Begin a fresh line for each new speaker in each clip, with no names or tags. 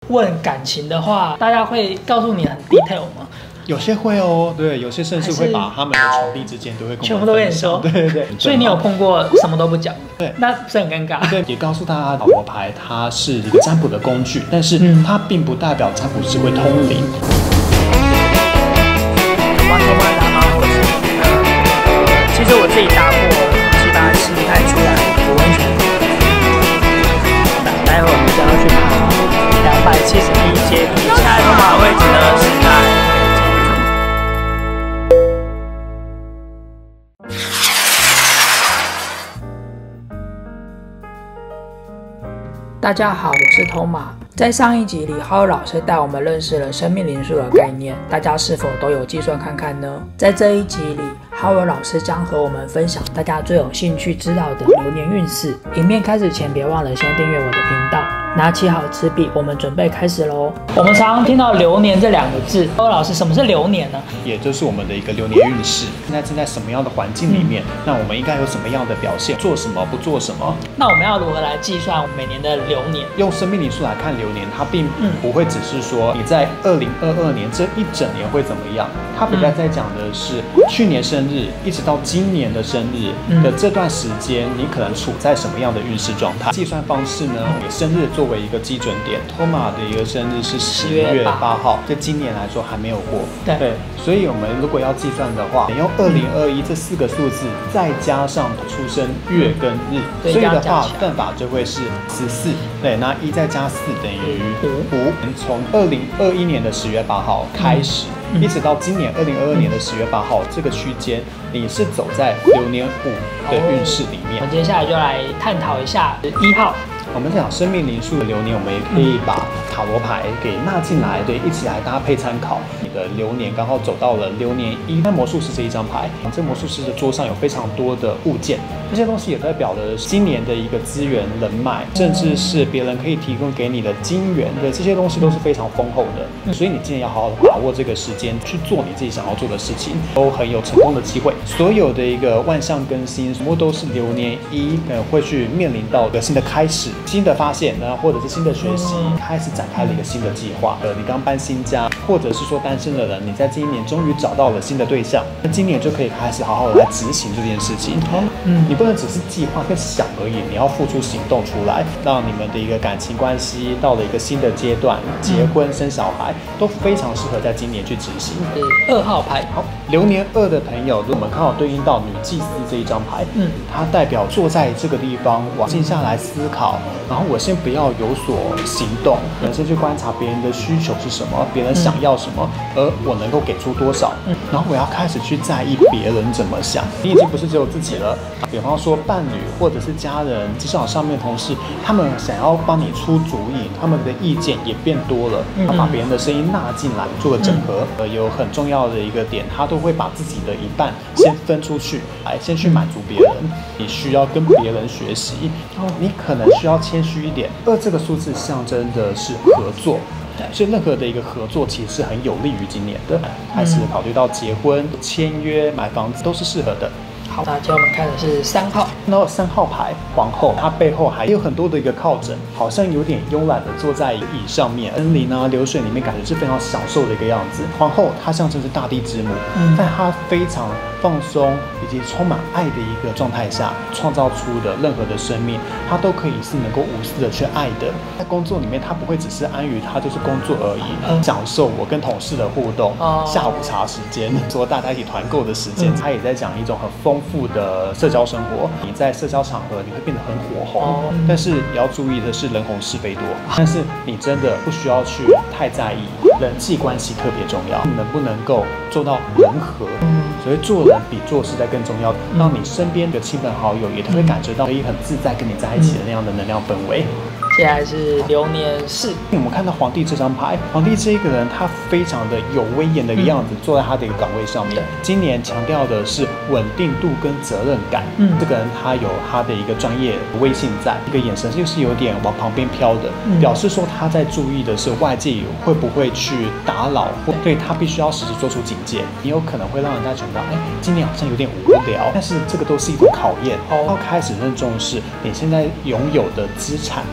问感情的话，大家会告诉你很 detail 吗？
有些会哦，对，有些甚至会把他们的床弟之间都会跟
全部都跟你说，
对对对。
所以你有碰过什么都不讲，
对，
那不是很尴尬？
对，也告诉大家，塔罗牌它是一个占卜的工具，但是它并不代表占卜师会通灵。
其实我自己搭过7、8次才出来，我完全。待会我们将要去爬271阶梯，下一个马位置呢是在。大家好，我是托马。在上一集里，浩尔老师带我们认识了生命灵数的概念，大家是否都有计算看看呢？在这一集里，浩尔老师将和我们分享大家最有兴趣知道的流年运势。影片开始前，别忘了先订阅我的频道，拿起好纸笔，我们准备开始咯。我们常常听到流年这2个字，浩尔老师，什么是流年呢？
也就是我们的一个流年运势，现在正在什么样的环境里面，那我们应该有什么样的表现，做什么不做什么？
那我们要如何来计算每年的流年？
用生命灵数来看流年，它并不会只是说你在2022年这一整年会怎么样，它比较在讲的是去年生日一直到今年的生日的这段时间，你可能处在什么样的运势状态。计算方式呢，以生日作为一个基准点，托马的一个生日是10月8号，在今年来说还没有过。对，所以我们如果要计算的话，你用2021这4个数字，再加上出生月跟日，所以的话算法就会是14。对，那1再加4等于5。从2021年的10月8号开始，一直到今年2022年的10月8号这个区间，你是走在流年5的运势里面。
我们接下来就来探讨一下1号。
我们讲生命灵数的流年，我们也可以把塔罗牌给纳进来，对，一起来搭配参考。你的流年刚好走到了流年1，那魔术师这一张牌，这魔术师的桌上有非常多的物件，这些东西也代表了今年的一个资源人脉，甚至是别人可以提供给你的金源的这些东西都是非常丰厚的。所以你今年要好好的把握这个时间去做你自己想要做的事情，都很有成功的机会。所有的一个万象更新，全部都是流年1会去面临到的新的开始。新的发现呢，或者是新的学习，开始展开了一个新的计划。你刚搬新家，或者是说单身的人，你在今年终于找到了新的对象，那今年就可以开始好好的来执行这件事情。你不能只是计划跟想而已，你要付出行动出来，让你们的一个感情关系到了一个新的阶段，结婚生小孩都非常适合在今年去执行。
2号牌，
好，流年2的朋友，我们刚好对应到女祭司这一张牌，它代表坐在这个地方，我静下来思考。然后我先不要有所行动，本身去观察别人的需求是什么，别人想要什么，而我能够给出多少。然后我要开始去在意别人怎么想。你已经不是只有自己了，比方说伴侣或者是家人，职场上面同事，他们想要帮你出主意，他们的意见也变多了，把别人的声音纳进来做个整合。有很重要的一个点，他都会把自己的一半先分出去，来先去满足别人。你需要跟别人学习，你可能需要谦虚一点。2这个数字象征的是合作，所以任何的一个合作其实是很有利于今年的。开始考虑到结婚、签约、买房子都是适合的。
好，那接下来我们看的是3号。
那3号牌皇后，她背后还有很多的一个靠枕，好像有点慵懒的坐在椅上面，森林啊、流水里面，感觉是非常享受的一个样子。皇后她象征是大地之母，在她非常放松以及充满爱的一个状态下创造出的任何的生命，她都可以是能够无私的去爱的。在工作里面，她不会只是安于她就是工作而已，享受我跟同事的互动，下午茶时间，说大家一起团购的时间，她也在讲一种很丰富的社交生活。你在社交场合你会变得很火红，但是也要注意的是人红是非多。但是你真的不需要去太在意，人际关系特别重要，能不能够做到人和？所以做人比做事在更重要，让你身边的亲朋好友也会感觉到可以很自在跟你在一起的那样的能量氛围。
接下来是流年4，
我们看到皇帝这张牌，皇帝这一个人他非常的有威严的一个样子，坐在他的一个岗位上面。今年强调的是稳定度跟责任感。这个人他有他的一个专业威信在，一个眼神就是有点往旁边飘的，表示说他在注意的是外界会不会去打扰，或对他必须要时时做出警戒。你有可能会让人家觉得，今年好像有点无聊，但是这个都是一种考验，要开始认重视你现在拥有的资产。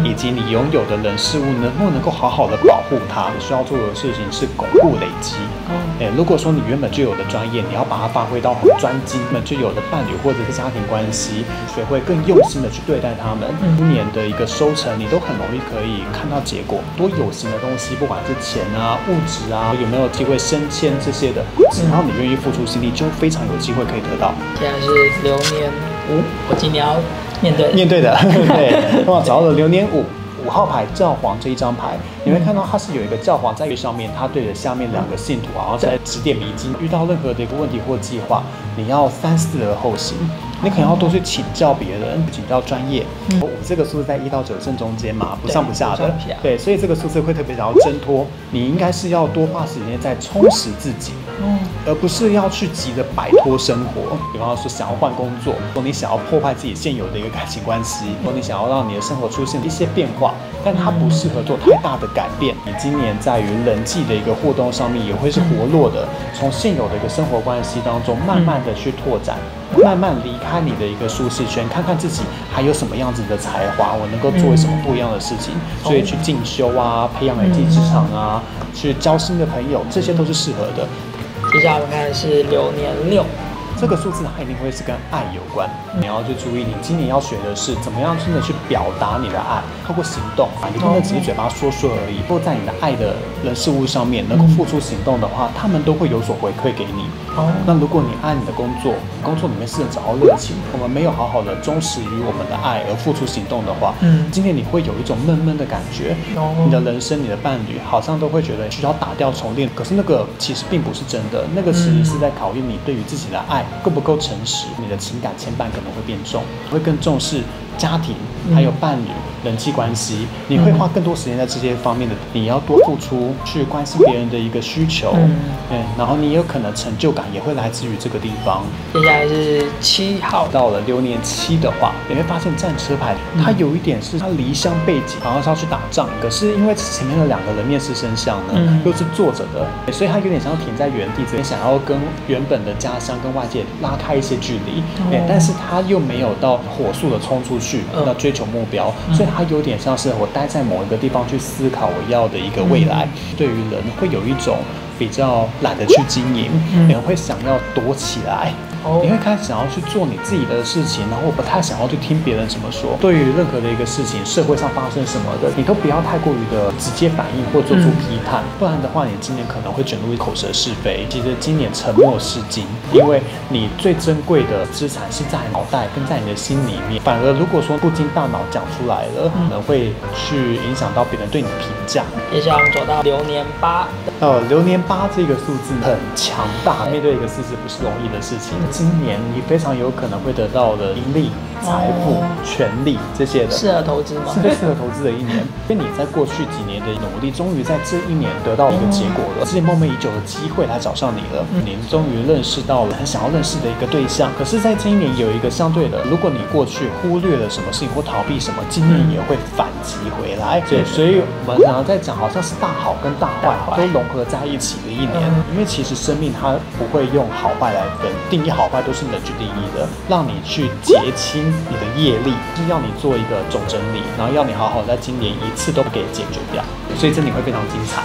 以及你拥有的人事物能不能够好好的保护它。你需要做的事情是巩固累积。如果说你原本就有的专业，你要把它发挥到很专精，原本就有的伴侣或者是家庭关系，学会更用心的去对待他们。今年的一个收成，你都很容易可以看到结果。多有形的东西，不管是钱啊、物质啊，有没有机会升迁这些的，只要你愿意付出心力，就非常有机会可以得到。
现在是流年5，我今年要面对的，
对，那么找到了流年5号牌教皇这一张牌，你会看到它是有一个教皇在上面，它对着下面2个信徒，然后在指点迷津。遇到任何的一个问题或计划，你要3思而后行。你可能要多去请教别人，请教专业。5这个数字在1到9正中间嘛，不上不下的。对，所以这个数字会特别想要挣脱。你应该是要多花时间在充实自己，而不是要去急着摆脱生活。比方说想要换工作，或你想要破坏自己现有的一个感情关系，或你想要让你的生活出现一些变化，但它不适合做太大的改变。你今年在于人际的一个互动上面也会是活络的，从现有的一个生活关系当中慢慢的去拓展。慢慢离开你的一个舒适圈，看看自己还有什么样子的才华，我能够做什么不一样的事情，所以去进修啊，培养一技之长啊，去交新的朋友，这些都是适合的。
接下来我们看的是流年6。
这个数字它一定会是跟爱有关，你要去注意，你今年要学的是怎么样真的去表达你的爱，透过行动啊，你不能只是嘴巴说说而已。如果在你的爱的人事物上面能够付出行动的话，他们都会有所回馈给你。那如果你爱你的工作，工作里面是找到热情，我们没有好好的忠实于我们的爱而付出行动的话，今天你会有一种闷闷的感觉。你的人生、你的伴侣好像都会觉得需要打掉重练，可是那个其实并不是真的，那个其实是在考验你对于自己的爱够不够诚实，你的情感牵绊可能会变重，会更重视家庭还有伴侣人际关系，你会花更多时间在这些方面的，你要多付出去关心别人的一个需求，然后你有可能成就感也会来自于这个地方。
接下来是7号，
到了流年7的话，你会发现战车牌它有一点是它离乡背景，好像是要去打仗，可是因为前面的2个人面试生相呢，又是坐着的，所以它有点像停在原地，这边想要跟原本的家乡跟外界拉开一些距离，但是它又没有到火速的冲出去，要追求目标，所以它有点像是我待在某一个地方去思考我要的一个未来。对于人会有一种比较懒得去经营，你会想要躲起来。你会开始想要去做你自己的事情，然后我不太想要去听别人怎么说。对于任何的一个事情，社会上发生什么的，你都不要太过于的直接反应或做出批判，不然的话，你今年可能会卷入口舌是非。其实今年沉默是金，因为你最珍贵的资产是在脑袋跟在你的心里面。反而如果说不经大脑讲出来了，可能会去影响到别人对你的评价。
接下来我们走到流年8。
流年8这个数字很强大，面对一个数字不是容易的事情。今年你非常有可能会得到的盈利、财富、权利这些的，
适合投资吗？
是适合投资的一年，因为你在过去几年的努力，终于在这一年得到一个结果了。之前梦寐已久的机会来找上你了，你终于认识到了很想要认识的一个对象。可是，在这一年有一个相对的，如果你过去忽略了什么事情或逃避什么，今年也会反击回来。对，所以我们常常在讲，好像是大好跟大坏都融合在一起的一年。因为其实生命它不会用好坏来分，定义好坏都是人去定义的，让你去结清你的业力，是要你做一个总整理，然后要你好好在今年一次都给解决掉，所以这里会非常精彩。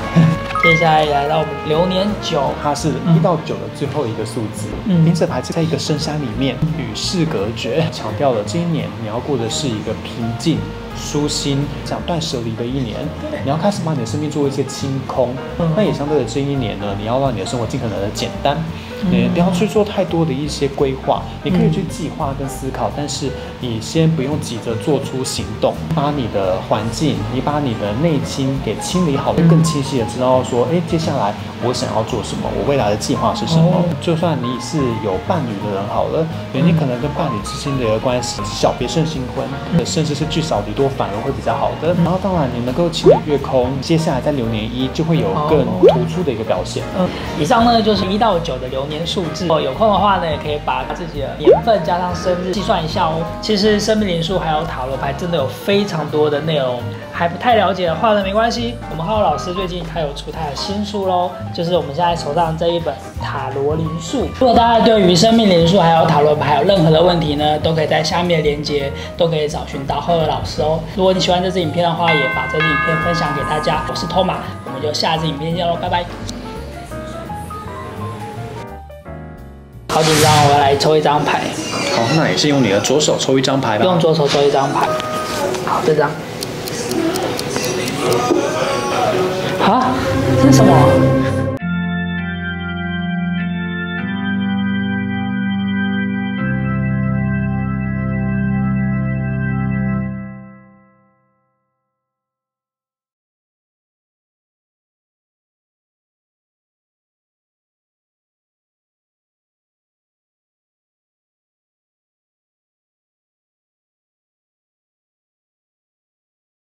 接下来来到我们流年9，
它是1到9的最后一个数字。因此牌在一个深山里面与世隔绝，强调了今年你要过的是一个平静、舒心、讲断舍离的一年。你要开始把你的生命做一些清空，那也相对的这一年呢，你要让你的生活尽可能的简单。不要去做太多的一些规划，你可以去计划跟思考，但是你先不用急着做出行动，把你的环境，你把你的内心给清理好，会更清晰的知道说，接下来我想要做什么，我未来的计划是什么。就算你是有伴侣的人好了，你可能跟伴侣之间的一个关系小别胜新婚，甚至是聚少离多反而会比较好的。然后当然你能够清理月空，接下来在流年1就会有更突出的一个表现。
以上呢就是1到9的流年数字。有空的话呢，也可以把自己的年份加上生日计算一下哦。其实生命灵数还有塔罗牌真的有非常多的内容，还不太了解的话呢，没关系，我们浩老师最近他有出他的新书咯，就是我们现在手上这一本塔罗灵数。如果大家对于生命灵数还有塔罗牌有任何的问题呢，都可以在下面的链接都可以找寻到浩老师哦。喽。如果你喜欢这支影片的话，也把这支影片分享给大家。我是托马，我们就下支影片见喽，拜拜。好紧张，我要来抽一张牌。
好，那也是用你的左手抽一张牌吧。
用左手抽一张牌。好，这张。啊，这是什么？